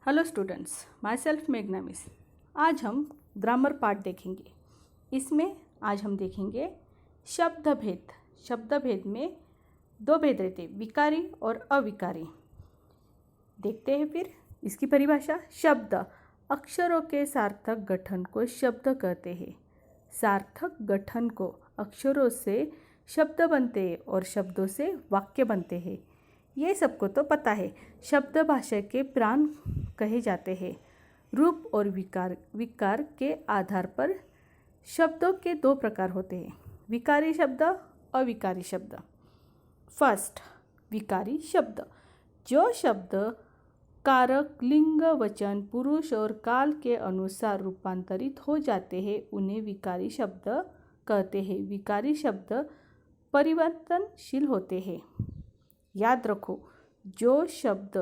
Hello students, my self मेघना miss. आज हम ग्रामर पार्ट देखेंगे। इसमें आज हम देखेंगे शब्द भेद। शब्द भेद में दो भेद रहते, विकारी और अविकारी। देखते हैं फिर इसकी परिभाषा। शब्द अक्षरों के सार्थक गठन को शब्द कहते हैं। सार्थक गठन को अक्षरों से शब्द बनते हैं और शब्दों से वाक्य बनते हैं। ये सबको तो पता है। शब्द भाषा के प्राण कहे जाते हैं। रूप और विकार के आधार पर शब्दों के दो प्रकार होते हैं, विकारी शब्द, अविकारी शब्द। फर्स्ट, विकारी शब्द। जो शब्द कारक, लिंग, वचन, पुरुष और काल के अनुसार रूपांतरित हो जाते हैं उन्हें विकारी शब्द कहते हैं। विकारी शब्द परिवर्तनशील होते हैं। याद रखो, जो शब्द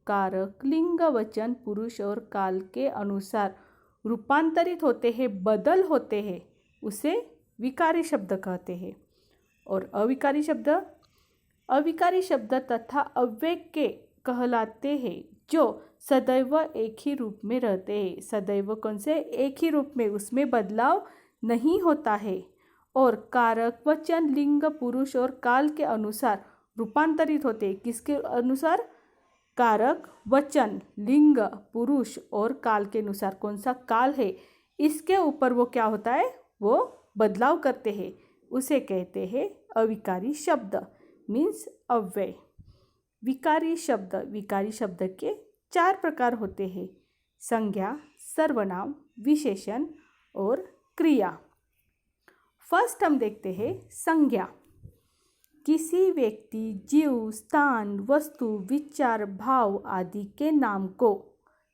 कारक, लिंग, वचन, पुरुष और काल के अनुसार रूपांतरित होते हैं, बदल होते हैं, उसे विकारी शब्द कहते हैं। और अविकारी शब्द तथा अव्यय के कहलाते हैं, जो सदैव एक ही रूप में रहते हैं। सदैव कौन से? एक ही रूप में, उसमें बदलाव नहीं होता है। और कारक, वचन, लिंग, पुरुष और काल के अनुसार रूपांतरित होते हैं। किसके अनुसार? कारक, वचन, लिंग, पुरुष और काल के अनुसार। कौन सा काल है, इसके ऊपर वो क्या होता है, वो बदलाव करते हैं, उसे कहते हैं अविकारी शब्द, मीन्स अव्यय। विकारी शब्द के चार प्रकार होते हैं, संज्ञा, सर्वनाम, विशेषण और क्रिया। फर्स्ट हम देखते हैं संज्ञा। किसी व्यक्ति, जीव, स्थान, वस्तु, विचार, भाव आदि के नाम को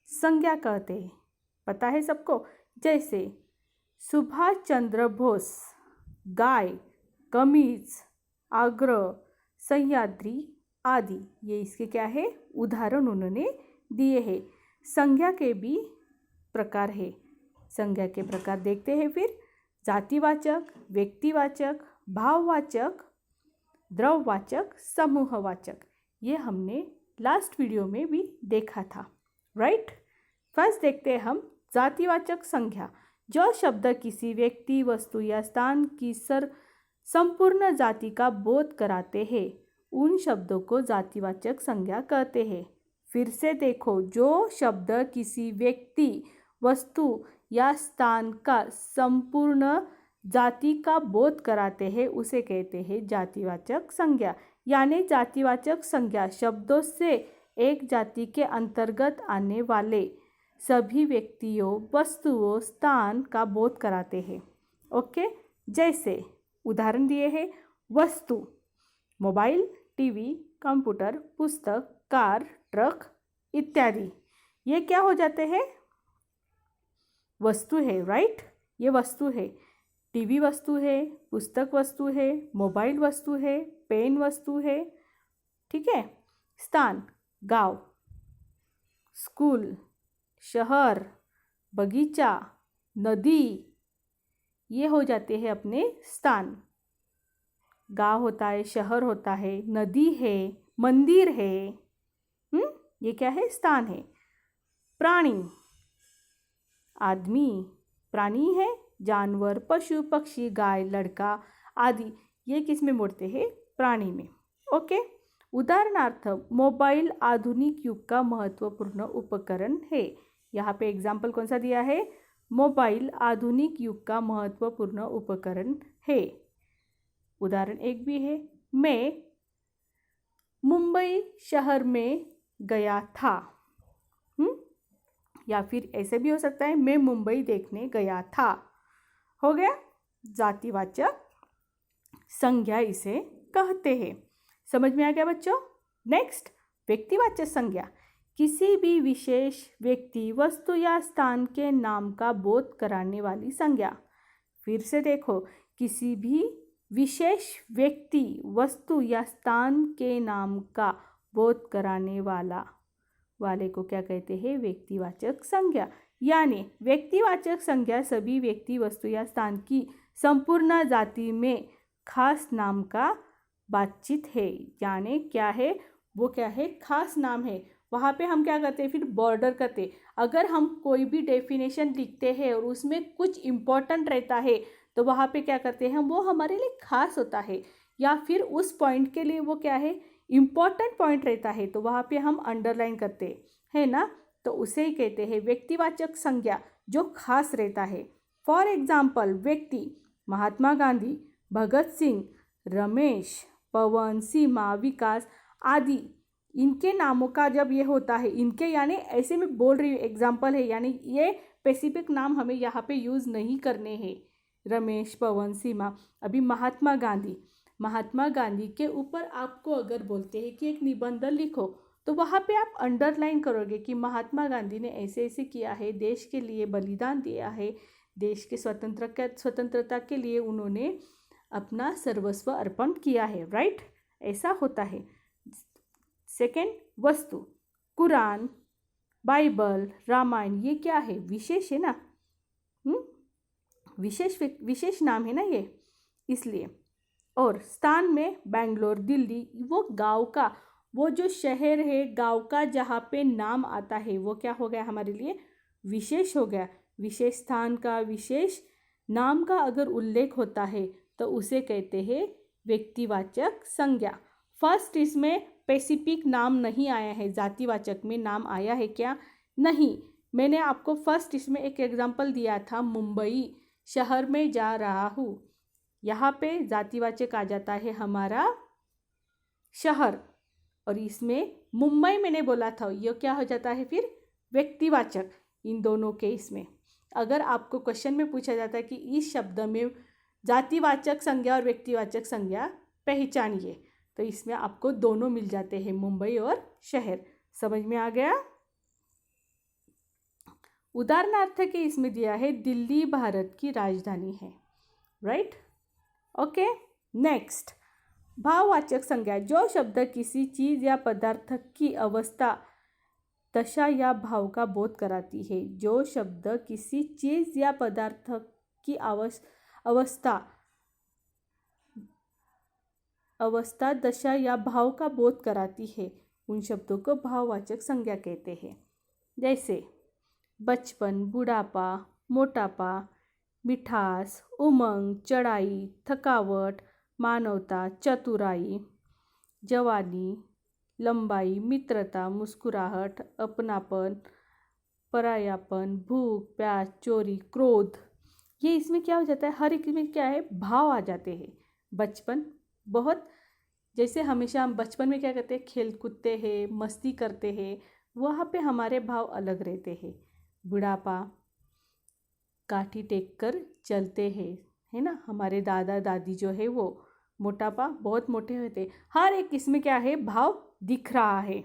संज्ञा कहते हैं। पता है सबको? जैसे सुभाष चंद्र बोस, गाय, कमीज, आग्रह, सह्याद्री आदि। ये इसके क्या है, उदाहरण उन्होंने दिए हैं। संज्ञा के भी प्रकार है। संज्ञा के प्रकार देखते हैं फिर। जातिवाचक, व्यक्तिवाचक, भाववाचक, द्रव्यवाचक, समूहवाचक। ये हमने लास्ट वीडियो में भी देखा था, राइट। फर्स्ट देखते हैं हम जातिवाचक संज्ञा। जो शब्द किसी व्यक्ति, वस्तु या स्थान की संपूर्ण जाति का बोध कराते हैं, उन शब्दों को जातिवाचक संज्ञा कहते हैं। फिर से देखो, जो शब्द किसी व्यक्ति, वस्तु या स्थान का संपूर्ण जाति का बोध कराते हैं, उसे कहते हैं जातिवाचक संज्ञा। यानी जातिवाचक संज्ञा शब्दों से एक जाति के अंतर्गत आने वाले सभी व्यक्तियों, वस्तुओं, स्थान का बोध कराते हैं। ओके, जैसे उदाहरण दिए हैं। वस्तु, मोबाइल, टीवी, कंप्यूटर, पुस्तक, कार, ट्रक इत्यादि। ये क्या हो जाते हैं? वस्तु है, राइट। ये वस्तु है। टीवी वस्तु है, पुस्तक वस्तु है, मोबाइल वस्तु है, पेन वस्तु है, ठीक है। स्थान, गांव, स्कूल, शहर, बगीचा, नदी, ये हो जाते हैं अपने स्थान। गांव होता है, शहर होता है, नदी है, मंदिर है, ये क्या है? स्थान है। प्राणी, आदमी प्राणी है, जानवर, पशु, पक्षी, गाय, लड़का आदि, ये किस में मोड़ते हैं? प्राणी में। ओके। उदाहरणार्थ, मोबाइल आधुनिक युग का महत्वपूर्ण उपकरण है। यहाँ पे एग्जाम्पल कौन सा दिया है? मोबाइल आधुनिक युग का महत्वपूर्ण उपकरण है। उदाहरण एक भी है, मैं मुंबई शहर में गया था। या फिर ऐसे भी हो सकता है, मैं मुंबई देखने गया था। हो गया जातिवाचक संज्ञा, इसे कहते हैं। समझ में आ गया बच्चों? नेक्स्ट, व्यक्तिवाचक संज्ञा। किसी भी विशेष व्यक्ति, वस्तु या स्थान के नाम का बोध कराने वाली संज्ञा। फिर से देखो, किसी भी विशेष व्यक्ति, वस्तु या स्थान के नाम का बोध कराने वाले को क्या कहते हैं? व्यक्तिवाचक संज्ञा। यानी व्यक्तिवाचक संज्ञा सभी व्यक्ति, वस्तु या स्थान की संपूर्ण जाति में खास नाम का बातचीत है। यानी क्या है? वो क्या है? खास नाम है। वहाँ पे हम क्या करते हैं, फिर बॉर्डर करते। अगर हम कोई भी डेफिनेशन लिखते हैं और उसमें कुछ इम्पोर्टेंट रहता है तो वहाँ पे क्या करते हैं, वो हमारे लिए खास होता है, या फिर उस पॉइंट के लिए वो क्या है, इम्पोर्टेंट पॉइंट रहता है, तो वहाँ पे हम अंडरलाइन करते हैं ना, तो उसे ही कहते हैं व्यक्तिवाचक संज्ञा, जो खास रहता है। फॉर एग्जाम्पल, व्यक्ति महात्मा गांधी, भगत सिंह, रमेश, पवन, सीमा, विकास आदि, इनके नामों का जब ये होता है, इनके यानी ऐसे में बोल रही हूँ, एग्जाम्पल है, यानी ये स्पेसिफिक नाम हमें यहाँ पे यूज़ नहीं करने हैं। रमेश, पवन, सीमा। अभी महात्मा गांधी, महात्मा गांधी के ऊपर आपको अगर बोलते हैं कि एक निबंध लिखो, तो वहाँ पे आप अंडरलाइन करोगे कि महात्मा गांधी ने ऐसे ऐसे किया है, देश के लिए बलिदान दिया है, देश के स्वतंत्रता के लिए उन्होंने अपना सर्वस्व अर्पण किया है, राइट। ऐसा होता है। सेकंड, वस्तु, कुरान, बाइबल, रामायण, ये क्या है, विशेष है ना, विशेष नाम है ना ये, इसलिए। और स्थान में बेंगलोर, दिल्ली, वो गांव का, वो जो शहर है, गांव का जहाँ पे नाम आता है, वो क्या हो गया हमारे लिए, विशेष हो गया। विशेष स्थान का, विशेष नाम का अगर उल्लेख होता है तो उसे कहते हैं व्यक्तिवाचक संज्ञा। फर्स्ट, इसमें स्पेसिफिक नाम नहीं आया है, जातिवाचक में नाम आया है क्या, नहीं। मैंने आपको फर्स्ट इसमें एक एग्जांपल दिया था, मुंबई शहर में जा रहा हूँ, यहाँ पे जातिवाचक आ जाता है हमारा शहर, और इसमें मुंबई मैंने बोला था, ये क्या हो जाता है फिर व्यक्तिवाचक। इन दोनों केस में अगर आपको क्वेश्चन में पूछा जाता है कि इस शब्द में जातिवाचक संज्ञा और व्यक्तिवाचक संज्ञा पहचानिए, तो इसमें आपको दोनों मिल जाते हैं, मुंबई और शहर। समझ में आ गया। उदाहरणार्थ के इसमें दिया है दिल्ली भारत की राजधानी है, राइट। ओके, नेक्स्ट, भाववाचक संज्ञा, जो शब्द किसी चीज या पदार्थ की अवस्था, दशा या भाव का बोध कराती है। जो शब्द किसी चीज या पदार्थ की अवस्था, दशा या भाव का बोध कराती है, उन शब्दों को भाववाचक संज्ञा कहते हैं। जैसे बचपन, बुढ़ापा, मोटापा, मिठास, उमंग, चढ़ाई, थकावट, मानवता, चतुराई, जवानी, लंबाई, मित्रता, मुस्कुराहट, अपनापन, परायापन, भूख, प्यास, चोरी, क्रोध, ये इसमें क्या हो जाता है, हर एक में क्या है, भाव आ जाते हैं। बचपन, बहुत, जैसे हमेशा हम बचपन में क्या करते हैं, खेल कूदते हैं, मस्ती करते हैं, वहाँ पे हमारे भाव अलग रहते हैं। बुढ़ापा, काठी टेक कर चलते हैं, है ना, हमारे दादा दादी जो है वो, मोटापा, बहुत मोटे होते, हर एक इसमें क्या है, भाव दिख रहा है।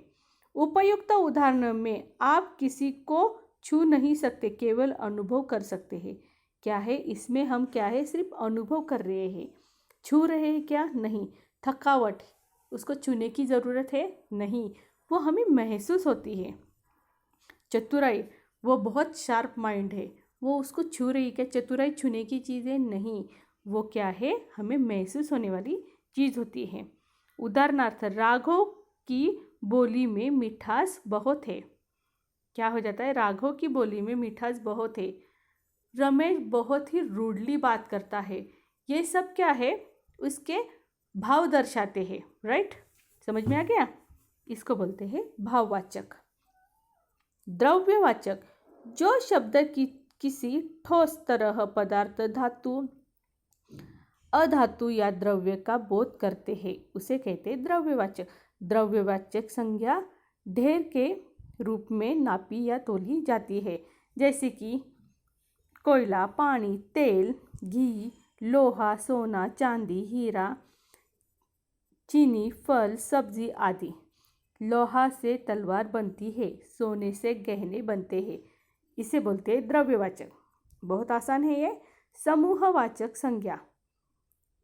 उपयुक्त उदाहरण में आप किसी को छू नहीं सकते, केवल अनुभव कर सकते हैं। क्या है इसमें, हम क्या है, सिर्फ अनुभव कर रहे हैं, छू रहे हैं क्या, नहीं। थकावट, उसको छूने की ज़रूरत है, नहीं, वो हमें महसूस होती है। चतुराई, वो बहुत शार्प माइंड है, वो उसको छू रही, क्या चतुराई छूने की चीज़ है, नहीं, वो क्या है, हमें महसूस होने वाली चीज़ होती है। उदाहरणार्थ, राघव की बोली में मिठास बहुत है। क्या हो जाता है, राघव की बोली में मिठास बहुत है। रमेश बहुत ही रूडली बात करता है। ये सब क्या है, उसके भाव दर्शाते हैं, राइट। समझ में आ गया, इसको बोलते हैं भाववाचक। द्रव्यवाचक, जो शब्द किसी ठोस तरह, पदार्थ, धातु, अधातु या द्रव्य का बोध करते हैं, उसे कहते हैं द्रव्यवाचक। द्रव्यवाचक संज्ञा ढेर के रूप में नापी या तोली जाती है, जैसे कि कोयला, पानी, तेल, घी, लोहा, सोना, चांदी, हीरा, चीनी, फल, सब्जी आदि। लोहा से तलवार बनती है, सोने से गहने बनते हैं, इसे बोलते हैं द्रव्यवाचक। बहुत आसान है ये। समूहवाचक संज्ञा,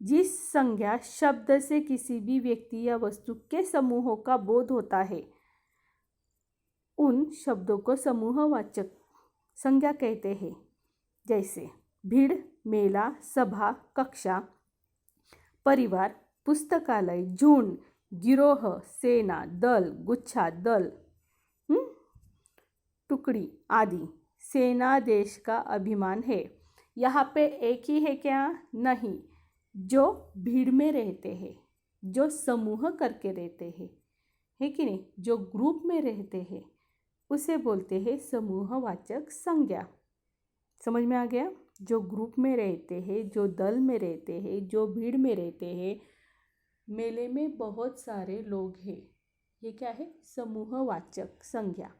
जिस संज्ञा शब्द से किसी भी व्यक्ति या वस्तु के समूहों का बोध होता है, उन शब्दों को समूहवाचक संज्ञा कहते हैं। जैसे भीड़, मेला, सभा, कक्षा, परिवार, पुस्तकालय, झुंड, गिरोह, सेना, दल, गुच्छा, दल, टुकड़ी आदि। सेना देश का अभिमान है। यहाँ पे एक ही है क्या? नहीं, जो भीड़ में रहते हैं, जो समूह करके रहते हैं, है कि नहीं, जो ग्रुप में रहते हैं, उसे बोलते हैं समूहवाचक संज्ञा। समझ में आ गया? जो ग्रुप में रहते हैं, जो दल में रहते हैं, जो भीड़ में रहते हैं, मेले में बहुत सारे लोग हैं, ये क्या है? समूहवाचक संज्ञा।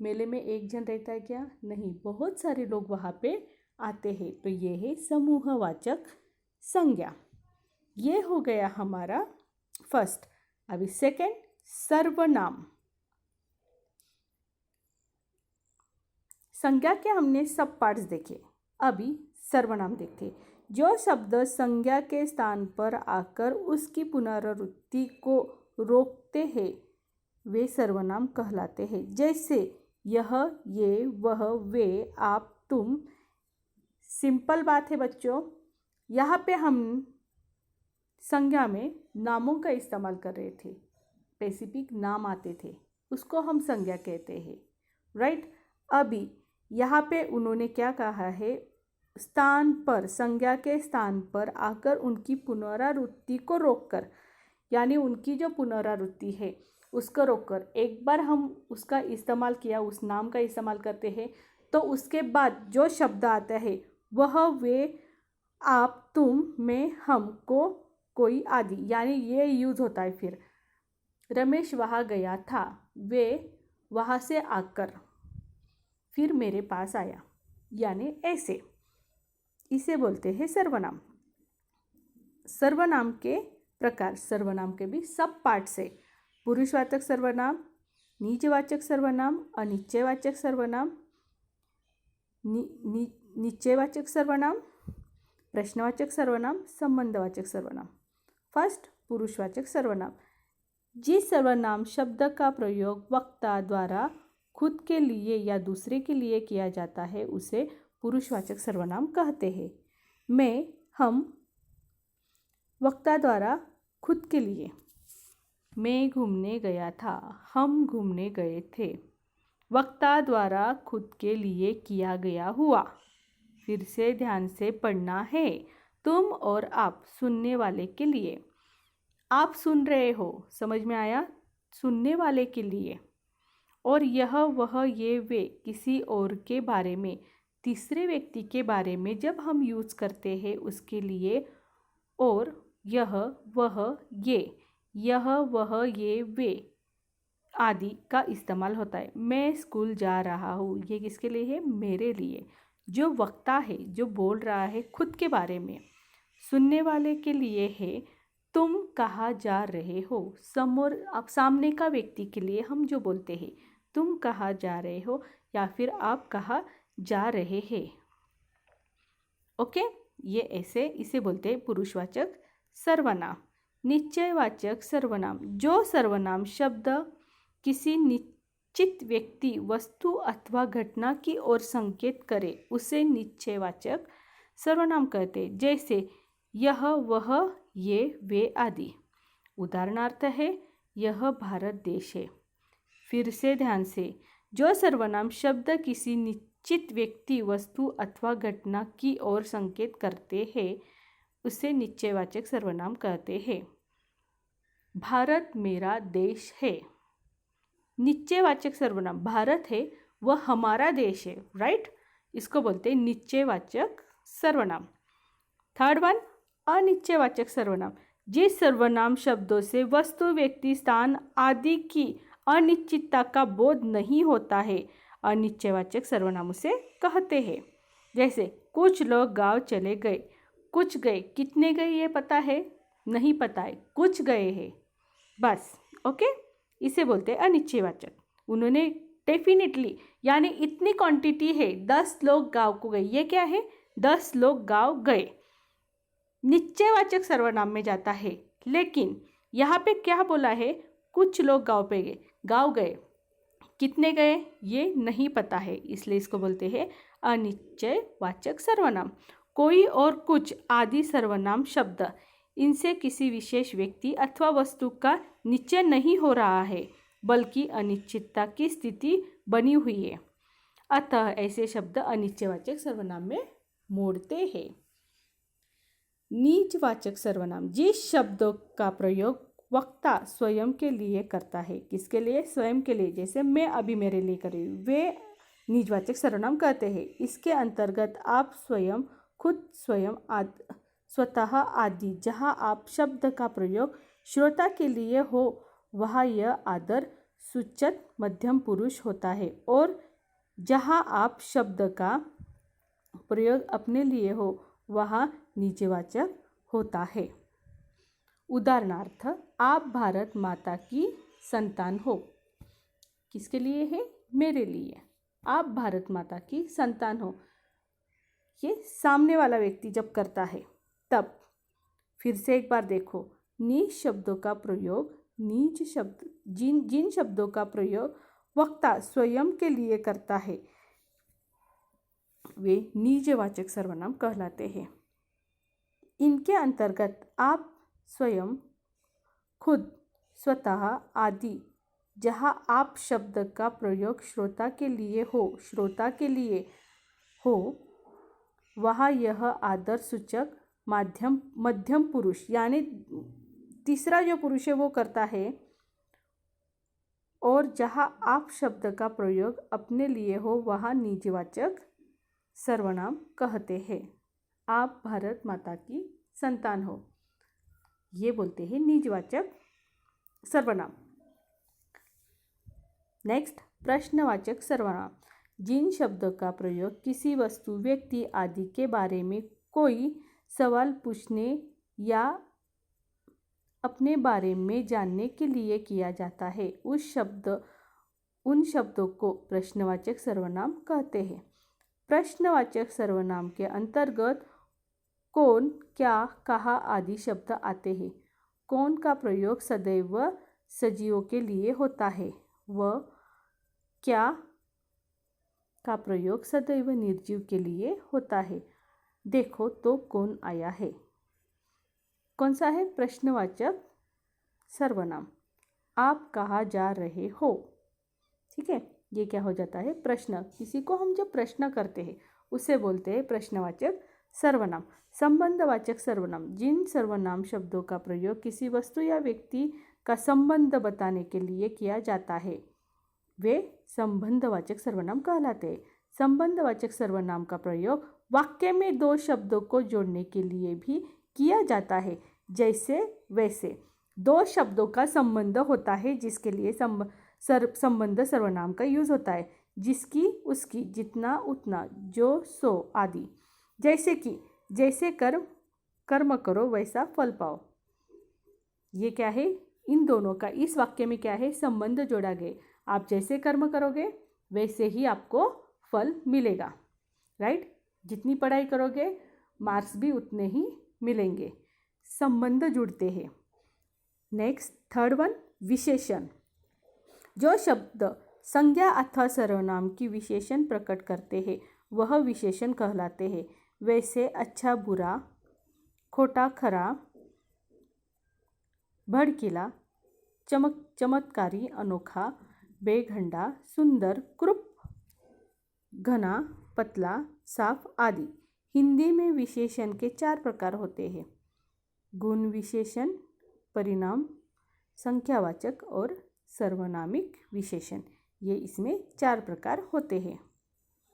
मेले में एक जन रहता है क्या? नहीं, बहुत सारे लोग वहाँ पे आते हैं, तो ये है समूहवाचक संज्ञा। ये हो गया हमारा फर्स्ट। अभी सेकंड, सर्वनाम। संज्ञा के हमने सब पार्ट्स देखे, अभी सर्वनाम देखते। जो शब्द संज्ञा के स्थान पर आकर उसकी पुनरावृत्ति को रोकते हैं वे सर्वनाम कहलाते हैं। जैसे यह, ये, वह, वे, आप, तुम। सिंपल बात है बच्चों, यहाँ पे हम संज्ञा में नामों का इस्तेमाल कर रहे थे, स्पेसिफिक नाम आते थे, उसको हम संज्ञा कहते हैं, राइट। अभी यहाँ पे उन्होंने क्या कहा है? स्थान पर, संज्ञा के स्थान पर आकर उनकी पुनरावृत्ति को रोककर, यानी उनकी जो पुनरावृत्ति है उसको रोककर, एक बार हम उसका इस्तेमाल किया, उस नाम का इस्तेमाल करते हैं, तो उसके बाद जो शब्द आता है वह, वे, आप, तुम, मैं, हम, को, कोई आदि, यानी ये यूज़ होता है। फिर रमेश वहाँ गया था, वे वहाँ से आकर फिर मेरे पास आया, यानी ऐसे, इसे बोलते हैं सर्वनाम। सर्वनाम के प्रकार, सर्वनाम के भी सब पार्ट्स है। पुरुषवाचक सर्वनाम, निजवाचक सर्वनाम, अनिश्चयवाचक सर्वनाम, निश्चयवाचक सर्वनाम, प्रश्नवाचक सर्वनाम, संबंधवाचक सर्वनाम। फर्स्ट, पुरुषवाचक सर्वनाम। जिस सर्वनाम शब्द का प्रयोग वक्ता द्वारा खुद के लिए या दूसरे के लिए किया जाता है उसे पुरुषवाचक सर्वनाम कहते हैं। मैं, हम, वक्ता द्वारा खुद के लिए। मैं घूमने गया था, हम घूमने गए थे। वक्ता द्वारा खुद के लिए किया गया हुआ। फिर से ध्यान से पढ़ना है। तुम और आप, सुनने वाले के लिए। आप सुन रहे हो, समझ में आया? सुनने वाले के लिए। और यह, वह, ये, वे, किसी और के बारे में, तीसरे व्यक्ति के बारे में जब हम यूज़ करते हैं उसके लिए और यह, वह, ये, यह, वह, ये, वे आदि का इस्तेमाल होता है। मैं स्कूल जा रहा हूँ, ये किसके लिए है? मेरे लिए। जो वक्ता है, जो बोल रहा है खुद के बारे में। सुनने वाले के लिए है, तुम कहाँ जा रहे हो। अब सामने का व्यक्ति के लिए हम जो बोलते हैं, तुम कहाँ जा रहे हो या फिर आप कहाँ जा रहे हैं। ओके, ये ऐसे, इसे बोलते हैं पुरुषवाचक सर्वनाम। निश्चयवाचक सर्वनाम। जो सर्वनाम शब्द किसी निश्चित व्यक्ति, वस्तु अथवा घटना की ओर संकेत करे उसे निश्चयवाचक सर्वनाम कहते हैं। जैसे यह, वह, ये, वे आदि। उदाहरणार्थ है, यह भारत देश है। फिर से ध्यान से, जो सर्वनाम शब्द किसी निश्चित व्यक्ति, वस्तु अथवा घटना की ओर संकेत करते हैं उसे निश्चयवाचक सर्वनाम कहते हैं। भारत मेरा देश है। निश्चयवाचक सर्वनाम, भारत है वह हमारा देश है, राइट। इसको बोलते हैं निश्चयवाचक सर्वनाम। थर्ड वन, अनिश्चयवाचक सर्वनाम। जिस सर्वनाम शब्दों से वस्तु, व्यक्ति, स्थान आदि की अनिश्चितता का बोध नहीं होता है, अनिश्चयवाचक सर्वनाम उसे कहते हैं। जैसे कुछ लोग गांव चले गए। कुछ गए, कितने गए ये पता है? नहीं पता है, कुछ गए हैं बस। ओके, इसे बोलते हैं अनिश्चयवाचक। उन्होंने डेफिनेटली, यानी इतनी क्वांटिटी है, 10 लोग गांव को गए, ये क्या है? 10 लोग गांव गए। निश्चयवाचक सर्वनाम में जाता है, लेकिन यहाँ पे क्या बोला है? कुछ लोग गांव पे गए, गांव गए। कितने गए ये नहीं पता है, इसलिए इसको बोलते हैं अनिश्चयवाचक सर्वनाम। कोई और कुछ आदि सर्वनाम शब्द, इनसे किसी विशेष व्यक्ति अथवा वस्तु का निश्चय नहीं हो रहा है, बल्कि अनिश्चितता की स्थिति बनी हुई है। अतः ऐसे शब्द अनिश्चयवाचक सर्वनाम में मोड़ते हैं। निजवाचक सर्वनाम, जिस शब्दों का प्रयोग वक्ता स्वयं के लिए करता है। किसके लिए? स्वयं के लिए। जैसे मैं अभी मेरे लिए कर रही हूँ, वे निजवाचक सर्वनाम कहते हैं। इसके अंतर्गत आप, स्वयं, खुद, स्वयं, स्वतः आदि। जहाँ आप शब्द का प्रयोग श्रोता के लिए हो वहाँ यह आदर सूचक मध्यम पुरुष होता है, और जहाँ आप शब्द का प्रयोग अपने लिए हो वहाँ निजवाचक होता है। उदाहरणार्थ, आप भारत माता की संतान हो। किसके लिए है? मेरे लिए। आप भारत माता की संतान हो, ये सामने वाला व्यक्ति जब करता है तब। फिर से एक बार देखो, निज शब्दों का प्रयोग, निज शब्द, जिन शब्दों का प्रयोग वक्ता स्वयं के लिए करता है वे निजवाचक सर्वनाम कहलाते हैं। इनके अंतर्गत आप, स्वयं, खुद, स्वतः आदि। जहाँ आप शब्द का प्रयोग श्रोता के लिए हो वहाँ यह आदर सूचक मध्यम पुरुष, यानी तीसरा जो पुरुष है वो करता है, और जहाँ आप शब्द का प्रयोग अपने लिए हो वहाँ निजवाचक सर्वनाम कहते हैं। आप भारत माता की संतान हो, ये बोलते हैं निजवाचक सर्वनाम। नेक्स्ट, प्रश्नवाचक सर्वनाम, जिन शब्दों का प्रयोग किसी वस्तु, व्यक्ति आदि के बारे में कोई सवाल पूछने या अपने बारे में जानने के लिए किया जाता है, उन शब्दों को प्रश्नवाचक सर्वनाम कहते हैं। प्रश्नवाचक सर्वनाम के अंतर्गत कौन, क्या, कहाँ आदि शब्द आते हैं। कौन का प्रयोग सदैव सजीवों के लिए होता है, व क्या का प्रयोग सदैव निर्जीव के लिए होता है। देखो तो कौन आया है, कौन सा है? प्रश्नवाचक सर्वनाम। आप कहाँ जा रहे हो, ठीक है, ये क्या हो जाता है? प्रश्न। किसी को हम जब प्रश्न करते हैं उसे बोलते हैं प्रश्नवाचक सर्वनाम। संबंधवाचक सर्वनाम, जिन सर्वनाम शब्दों का प्रयोग किसी वस्तु या व्यक्ति का संबंध बताने के लिए किया जाता है वे संबंधवाचक सर्वनाम कहलाते हैं। संबंधवाचक सर्वनाम का प्रयोग वाक्य में दो शब्दों को जोड़ने के लिए भी किया जाता है। जैसे वैसे, दो शब्दों का संबंध होता है जिसके लिए संबंध सर्वनाम का यूज होता है। जिसकी, उसकी, जितना, उतना, जो, सो आदि। जैसे कि, जैसे कर्म करो वैसा फल पाओ। ये क्या है? इन दोनों का इस वाक्य में क्या है? संबंध जोड़ा गया। आप जैसे कर्म करोगे वैसे ही आपको फल मिलेगा, राइट? जितनी पढ़ाई करोगे मार्क्स भी उतने ही मिलेंगे। संबंध जुड़ते हैं। नेक्स्ट, थर्ड वन, विशेषण। जो शब्द संज्ञा अथवा सर्वनाम की विशेषण प्रकट करते हैं वह विशेषण कहलाते हैं। वैसे अच्छा बुरा, खोटा खरा, भड़कीला, चमत्कारी, अनोखा, बेढंगा, सुंदर, कुरूप, घना, पतला, साफ आदि। हिंदी में विशेषण के 4 प्रकार होते हैं: गुण विशेषण, परिणाम, संख्यावाचक और सर्वनामिक विशेषण। ये इसमें 4 प्रकार होते हैं।